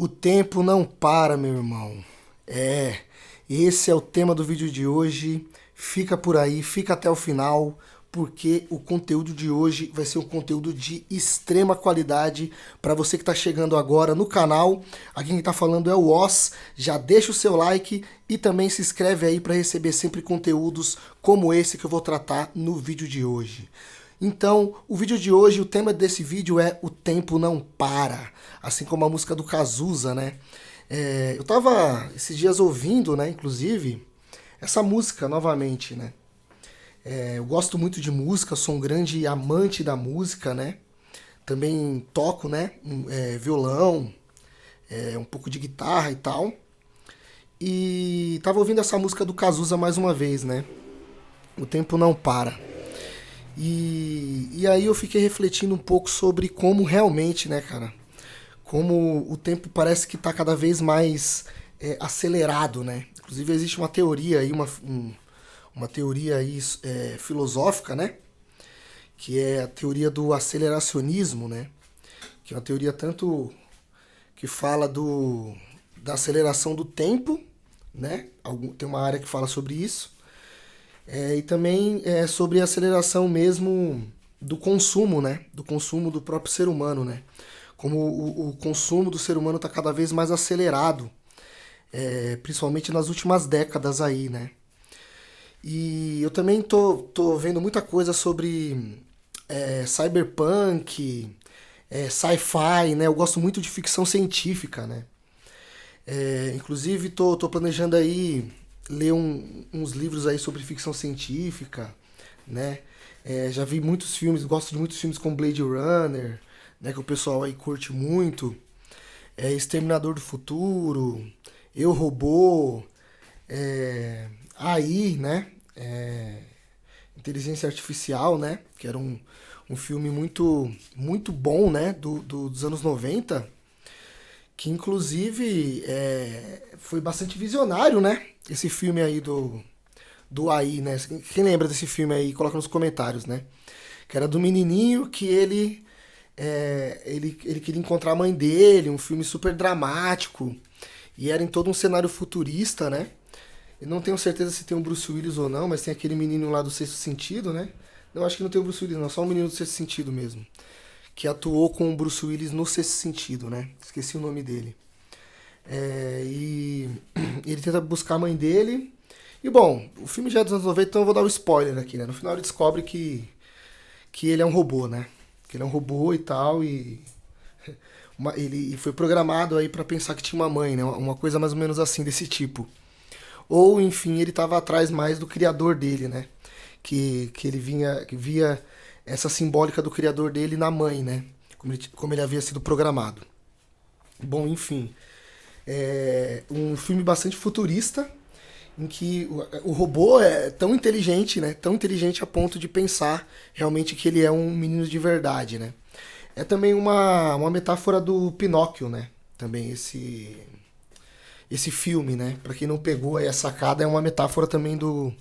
O tempo não para, meu irmão. É, esse é o tema do vídeo de hoje. Fica por aí, fica até o final, porque o conteúdo de hoje vai ser um conteúdo de extrema qualidade para você que está chegando agora no canal. Aqui quem está falando é o Oz. Já deixa o seu like e também se inscreve aí para receber sempre conteúdos como esse que eu vou tratar no vídeo de hoje. Então, o vídeo de hoje, o tema desse vídeo é O Tempo Não Para, assim como a música do Cazuza, né? Eu tava esses dias ouvindo, né, inclusive, essa música novamente, né? Eu gosto muito de música, sou um grande amante da música, né? Também toco, né, violão, um pouco de guitarra e tal. E tava ouvindo essa música do Cazuza mais uma vez, né? O Tempo Não Para. E aí eu fiquei refletindo um pouco sobre como realmente, né, cara, como o tempo parece que está cada vez mais acelerado, né? Inclusive existe uma teoria aí, uma teoria aí filosófica, né? Que é a teoria do aceleracionismo, né? Que é uma teoria tanto que fala da aceleração do tempo, né? Tem uma área que fala sobre isso. E também sobre a aceleração mesmo do consumo, né? Do consumo do próprio ser humano, né? Como o consumo do ser humano está cada vez mais acelerado, principalmente nas últimas décadas aí, né? E eu também tô vendo muita coisa sobre cyberpunk, sci-fi, né? Eu gosto muito de ficção científica, né? Inclusive tô planejando aí ler uns livros aí sobre ficção científica, né? Já vi muitos filmes, gosto de muitos filmes como Blade Runner, né, que o pessoal aí curte muito. Exterminador do Futuro, Eu, Robô, AI, né? Inteligência Artificial, né? Que era um filme muito bom, né? Dos anos 90, que inclusive foi bastante visionário, né? Esse filme aí do AI, né? Quem lembra desse filme aí, coloca nos comentários, né? Que era do menininho que ele queria encontrar a mãe dele, um filme super dramático, e era em todo um cenário futurista, né? Eu não tenho certeza se tem o Bruce Willis ou não, mas tem aquele menino lá do Sexto Sentido, né? Não, acho que não tem o Bruce Willis não, só o menino do Sexto Sentido mesmo, que atuou com o Bruce Willis no Sexto Sentido, né? Esqueci o nome dele. E ele tenta buscar a mãe dele. E bom, o filme já é dos anos 90, então eu vou dar o spoiler aqui, né? No final ele descobre que ele é um robô, né? Que ele é um robô e tal, e ele foi programado aí pra pensar que tinha uma mãe, né? Uma coisa mais ou menos assim, desse tipo. Ou, enfim, ele tava atrás mais do criador dele, né? Que ele que via essa simbólica do criador dele na mãe, né? Como ele havia sido programado. Bom, enfim. Um filme bastante futurista, em que o robô é tão inteligente, né? Tão inteligente a ponto de pensar realmente que ele é um menino de verdade, né? É também uma metáfora do Pinóquio, né? Também esse filme, né? Pra quem não pegou aí a sacada, é uma metáfora também do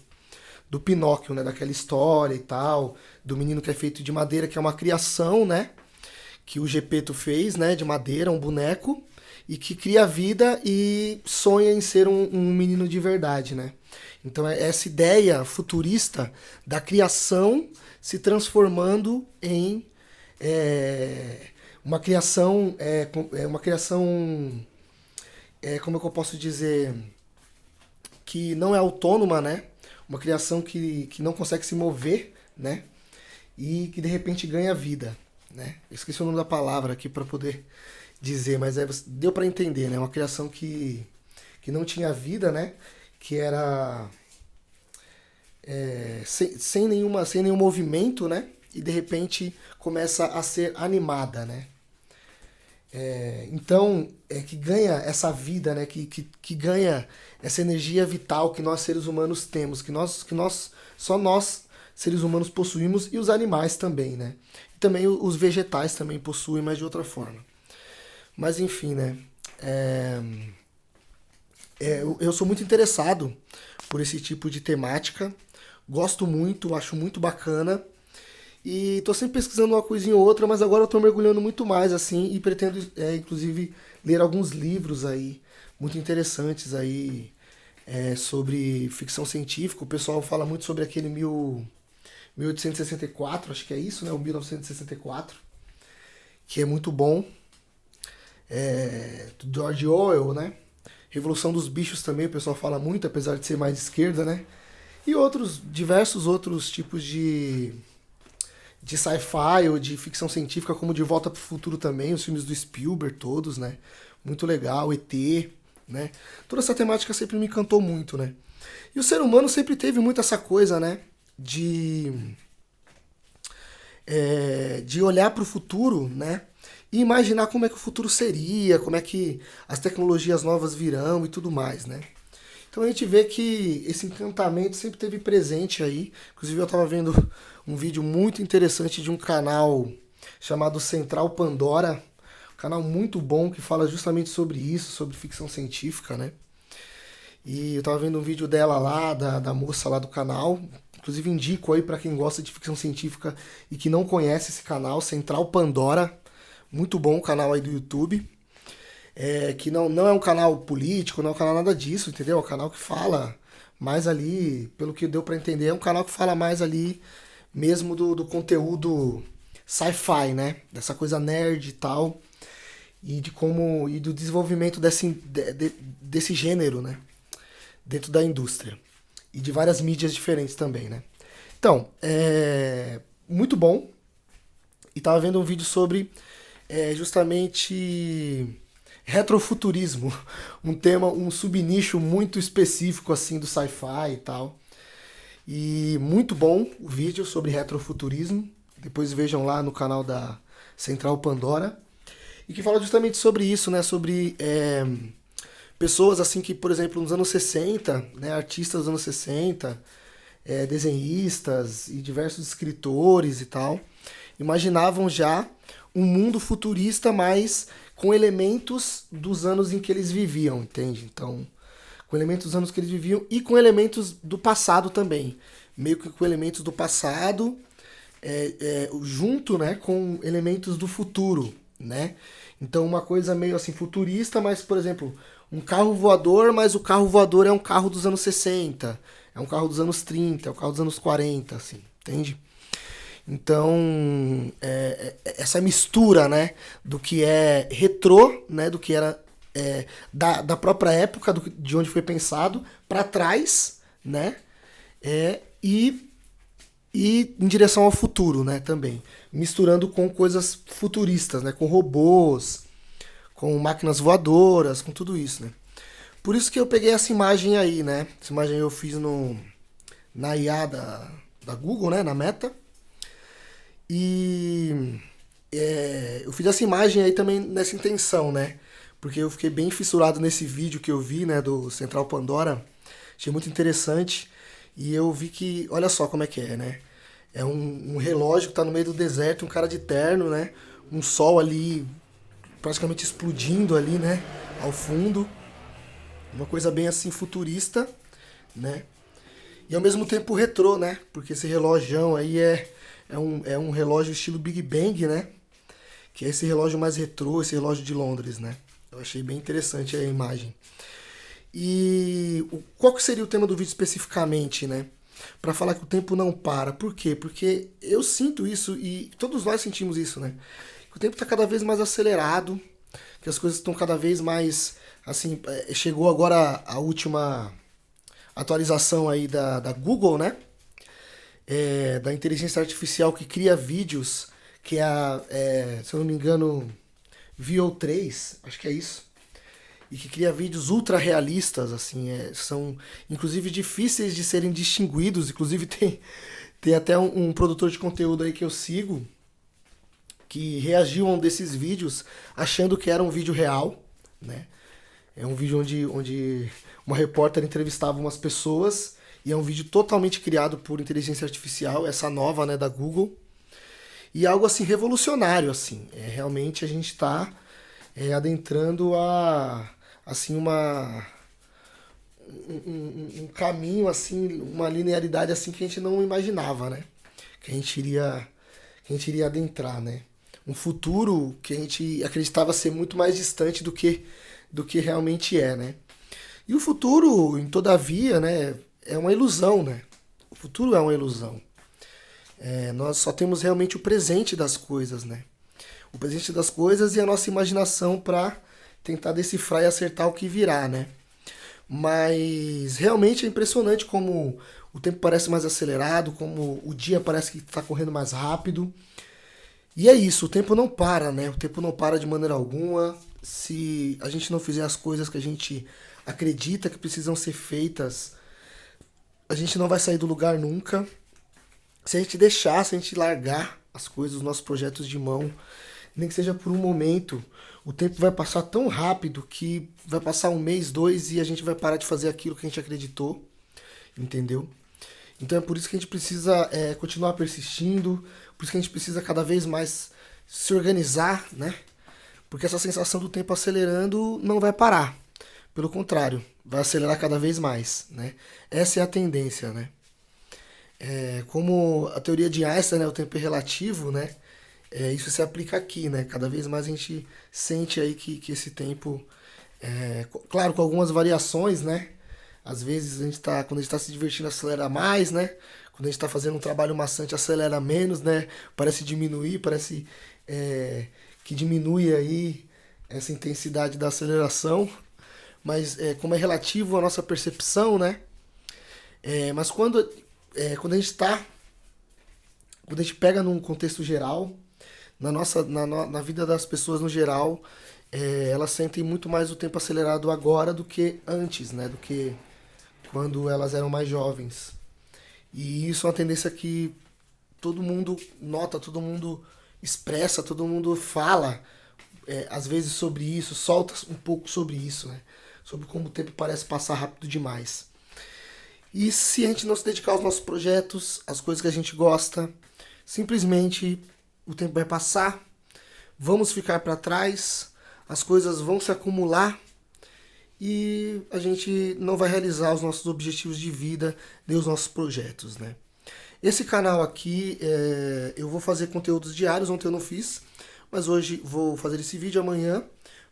Pinóquio, né? Daquela história e tal, do menino que é feito de madeira, que é uma criação, né? Que o Gepeto fez, né? De madeira, um boneco, e que cria vida e sonha em ser um menino de verdade, né? Então é essa ideia futurista da criação se transformando em uma criação, como é que eu posso dizer, que não é autônoma, né? Uma criação que não consegue se mover, né? E que de repente ganha vida, né? Eu esqueci o nome da palavra aqui para poder dizer, mas deu para entender, né? Uma criação que não tinha vida, né? Que era sem nenhum movimento, né? E de repente começa a ser animada, né? Então, que ganha essa vida, né? Que ganha essa energia vital que nós seres humanos temos, só nós seres humanos possuímos, e os animais também, né? E também os vegetais também possuem, mas de outra forma. Mas enfim, né? Eu sou muito interessado por esse tipo de temática, gosto muito, acho muito bacana. E tô sempre pesquisando uma coisinha ou outra, mas agora eu tô mergulhando muito mais, assim, e pretendo, inclusive, ler alguns livros aí muito interessantes aí sobre ficção científica. O pessoal fala muito sobre aquele 1864, acho que é isso, né? O 1964, que é muito bom. Do George Orwell, né? Revolução dos Bichos também, o pessoal fala muito, apesar de ser mais de esquerda, né? E diversos outros tipos de sci-fi ou de ficção científica, como De Volta para o Futuro também, os filmes do Spielberg todos, né? Muito legal, ET, né? Toda essa temática sempre me encantou muito, né? E o ser humano sempre teve muito essa coisa, né? De olhar para o futuro, né? E imaginar como é que o futuro seria, como é que as tecnologias novas virão e tudo mais, né? Então a gente vê que esse encantamento sempre teve presente aí. Inclusive eu estava vendo um vídeo muito interessante de um canal chamado Central Pandora, um canal muito bom que fala justamente sobre isso, sobre ficção científica, né? E eu estava vendo um vídeo dela lá, da moça lá do canal. Inclusive indico aí para quem gosta de ficção científica e que não conhece esse canal, Central Pandora. Muito bom o canal aí do YouTube. Que não é um canal político, não é um canal nada disso, entendeu? É um canal que fala mais ali, pelo que deu pra entender, é um canal que fala mais ali mesmo do conteúdo sci-fi, né? Dessa coisa nerd e tal. E do desenvolvimento desse gênero, né? Dentro da indústria. E de várias mídias diferentes também, né? Então, muito bom. E tava vendo um vídeo sobre justamente retrofuturismo, um subnicho muito específico assim do sci-fi e tal. E muito bom o vídeo sobre retrofuturismo. Depois vejam lá no canal da Central Pandora. E que fala justamente sobre isso, né? Sobre pessoas assim que, por exemplo, nos anos 60, né? Artistas dos anos 60, desenhistas e diversos escritores e tal, imaginavam já um mundo futurista, mas com elementos dos anos em que eles viviam, entende? Então, com elementos dos anos que eles viviam e com elementos do passado também. Meio que com elementos do passado, junto, né, com elementos do futuro, né? Então, uma coisa meio assim futurista, mas, por exemplo, um carro voador, mas o carro voador é um carro dos anos 60, é um carro dos anos 30, é um carro dos anos 40, assim, entende? Então, essa mistura, né, do que é retrô, né, do que era da própria época, de onde foi pensado, para trás, né, e em direção ao futuro, né, também. Misturando com coisas futuristas, né, com robôs, com máquinas voadoras, com tudo isso, né. Por isso que eu peguei essa imagem aí, né, essa imagem eu fiz na IA da Google, né, na Meta. E eu fiz essa imagem aí também nessa intenção, né? Porque eu fiquei bem fissurado nesse vídeo que eu vi, né, do Central Pandora. Achei muito interessante. E eu vi que, olha só como é que é, né? É um relógio que tá no meio do deserto, um cara de terno, né? Um sol ali praticamente explodindo ali, né? Ao fundo. Uma coisa bem assim futurista, né? E ao mesmo tempo retrô, né? Porque esse relógio aí é um relógio estilo Big Bang, né? Que é esse relógio mais retrô, esse relógio de Londres, né? Eu achei bem interessante a imagem. E qual que seria o tema do vídeo especificamente, né? Para falar que o tempo não para. Por quê? Porque eu sinto isso e todos nós sentimos isso, né? Que o tempo está cada vez mais acelerado, que as coisas estão cada vez mais, assim, chegou agora a última atualização aí da Google, né? Da inteligência artificial que cria vídeos, que se eu não me engano, VO3, acho que é isso, e que cria vídeos ultra realistas, assim, são inclusive difíceis de serem distinguidos, inclusive tem até um produtor de conteúdo aí que eu sigo, que reagiu a um desses vídeos achando que era um vídeo real, né? É um vídeo onde uma repórter entrevistava umas pessoas. E é um vídeo totalmente criado por inteligência artificial, essa nova, né, da Google. E algo assim revolucionário, assim. Realmente a gente está adentrando assim um caminho assim, uma linearidade assim que a gente não imaginava, né? Que a gente iria adentrar, né? um futuro que a gente acreditava ser muito mais distante do que realmente é, né? E o futuro, em todavia, né, é uma ilusão, né? O futuro é uma ilusão. Nós só temos realmente o presente das coisas, né? O presente das coisas e a nossa imaginação para tentar decifrar e acertar o que virá, né? Mas realmente é impressionante como o tempo parece mais acelerado, como o dia parece que está correndo mais rápido. E é isso, o tempo não para, né? O tempo não para de maneira alguma. Se a gente não fizer as coisas que a gente acredita que precisam ser feitas, a gente não vai sair do lugar nunca. Se a gente deixar, se a gente largar as coisas, os nossos projetos de mão, nem que seja por um momento, o tempo vai passar tão rápido que vai passar um mês, dois e a gente vai parar de fazer aquilo que a gente acreditou, entendeu? Então é por isso que a gente precisa continuar persistindo, por isso que a gente precisa cada vez mais se organizar, né? Porque essa sensação do tempo acelerando não vai parar. Pelo contrário, vai acelerar cada vez mais, né? Essa é a tendência, né? Como a teoria de Einstein, né, o tempo é relativo, né? Isso se aplica aqui, né? Cada vez mais a gente sente aí que esse tempo, claro, com algumas variações, né? Às vezes quando a gente está se divertindo, acelera mais, né? Quando a gente está fazendo um trabalho maçante, acelera menos, né? Parece diminuir, parece que diminui aí essa intensidade da aceleração. Mas como é relativo à nossa percepção, né? Mas quando a gente quando a gente pega num contexto geral, na vida das pessoas no geral, elas sentem muito mais o tempo acelerado agora do que antes, né? Do que quando elas eram mais jovens. E isso é uma tendência que todo mundo nota, todo mundo expressa, todo mundo fala, às vezes sobre isso, solta um pouco sobre isso, né? Sobre como o tempo parece passar rápido demais. E se a gente não se dedicar aos nossos projetos, às coisas que a gente gosta, simplesmente o tempo vai passar, vamos ficar para trás, as coisas vão se acumular e a gente não vai realizar os nossos objetivos de vida nem os nossos projetos, né? Esse canal aqui, eu vou fazer conteúdos diários, ontem eu não fiz, mas hoje vou fazer esse vídeo, amanhã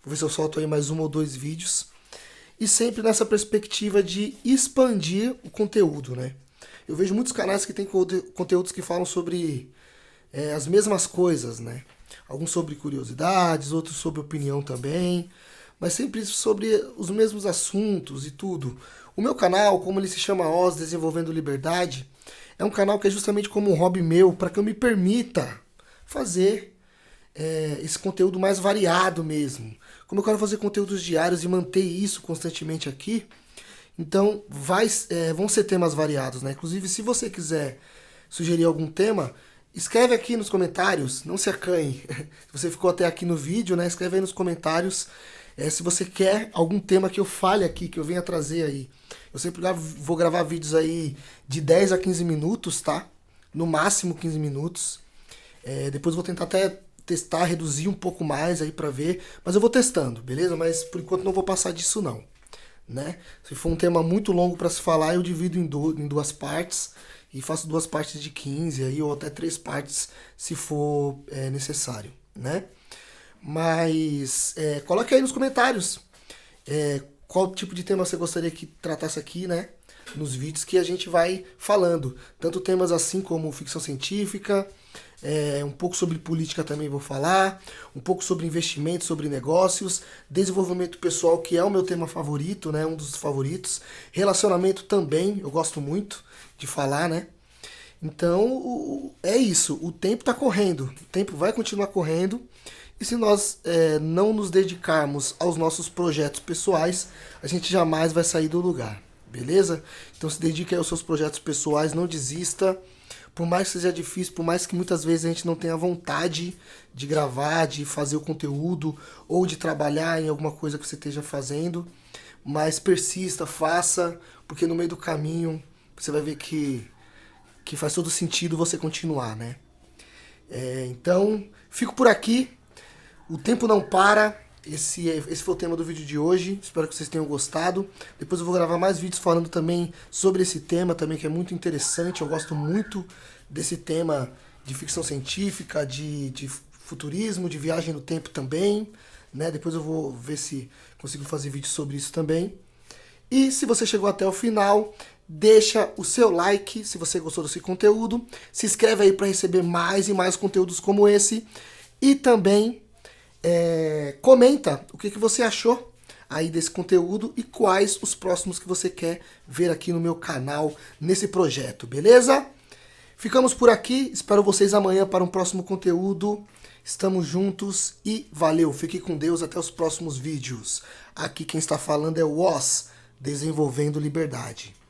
vou ver se eu solto aí mais 1 ou 2 vídeos. E sempre nessa perspectiva de expandir o conteúdo, né? Eu vejo muitos canais que têm conteúdos que falam sobre as mesmas coisas, né? Alguns sobre curiosidades, outros sobre opinião também, mas sempre sobre os mesmos assuntos e tudo. O meu canal, como ele se chama Oz Desenvolvendo Liberdade, é um canal que é justamente como um hobby meu, para que eu me permita fazer esse conteúdo mais variado mesmo. Como eu quero fazer conteúdos diários e manter isso constantemente aqui, então vão ser temas variados, né? Inclusive, se você quiser sugerir algum tema, escreve aqui nos comentários, não se acanhe. Se você ficou até aqui no vídeo, né? Escreve aí nos comentários se você quer algum tema que eu fale aqui, que eu venha trazer aí. Eu sempre vou gravar vídeos aí de 10 a 15 minutos, tá? No máximo 15 minutos. Depois eu vou tentar até testar, reduzir um pouco mais aí pra ver, mas eu vou testando, beleza? Mas por enquanto não vou passar disso não, né? Se for um tema muito longo para se falar, eu divido em 2 partes e faço 2 partes de 15 aí, ou até 3 partes se for necessário, né? Mas coloque aí nos comentários qual tipo de tema você gostaria que tratasse aqui, né? Nos vídeos que a gente vai falando, tanto temas assim como ficção científica, um pouco sobre política também vou falar, um pouco sobre investimentos, sobre negócios, desenvolvimento pessoal, que é o meu tema favorito, né, um dos favoritos, relacionamento também, eu gosto muito de falar, né? Então, é isso, o tempo está correndo, o tempo vai continuar correndo, e se nós não nos dedicarmos aos nossos projetos pessoais, a gente jamais vai sair do lugar, beleza? Então se dedique aos seus projetos pessoais, não desista. Por mais que seja difícil, por mais que muitas vezes a gente não tenha vontade de gravar, de fazer o conteúdo ou de trabalhar em alguma coisa que você esteja fazendo, mas persista, faça, porque no meio do caminho você vai ver que faz todo sentido você continuar, né? Então, fico por aqui. O tempo não para. Esse foi o tema do vídeo de hoje. Espero que vocês tenham gostado. Depois eu vou gravar mais vídeos falando também sobre esse tema também, que é muito interessante. Eu gosto muito desse tema de ficção científica, de futurismo, de viagem no tempo também, né? Depois eu vou ver se consigo fazer vídeo sobre isso também. E se você chegou até o final, deixa o seu like se você gostou desse conteúdo. Se inscreve aí para receber mais e mais conteúdos como esse. E também comenta o que você achou aí desse conteúdo e quais os próximos que você quer ver aqui no meu canal, nesse projeto, beleza? Ficamos por aqui, espero vocês amanhã para um próximo conteúdo. Estamos juntos e valeu, fique com Deus, até os próximos vídeos. Aqui quem está falando é o Oz, Desenvolvendo Liberdade.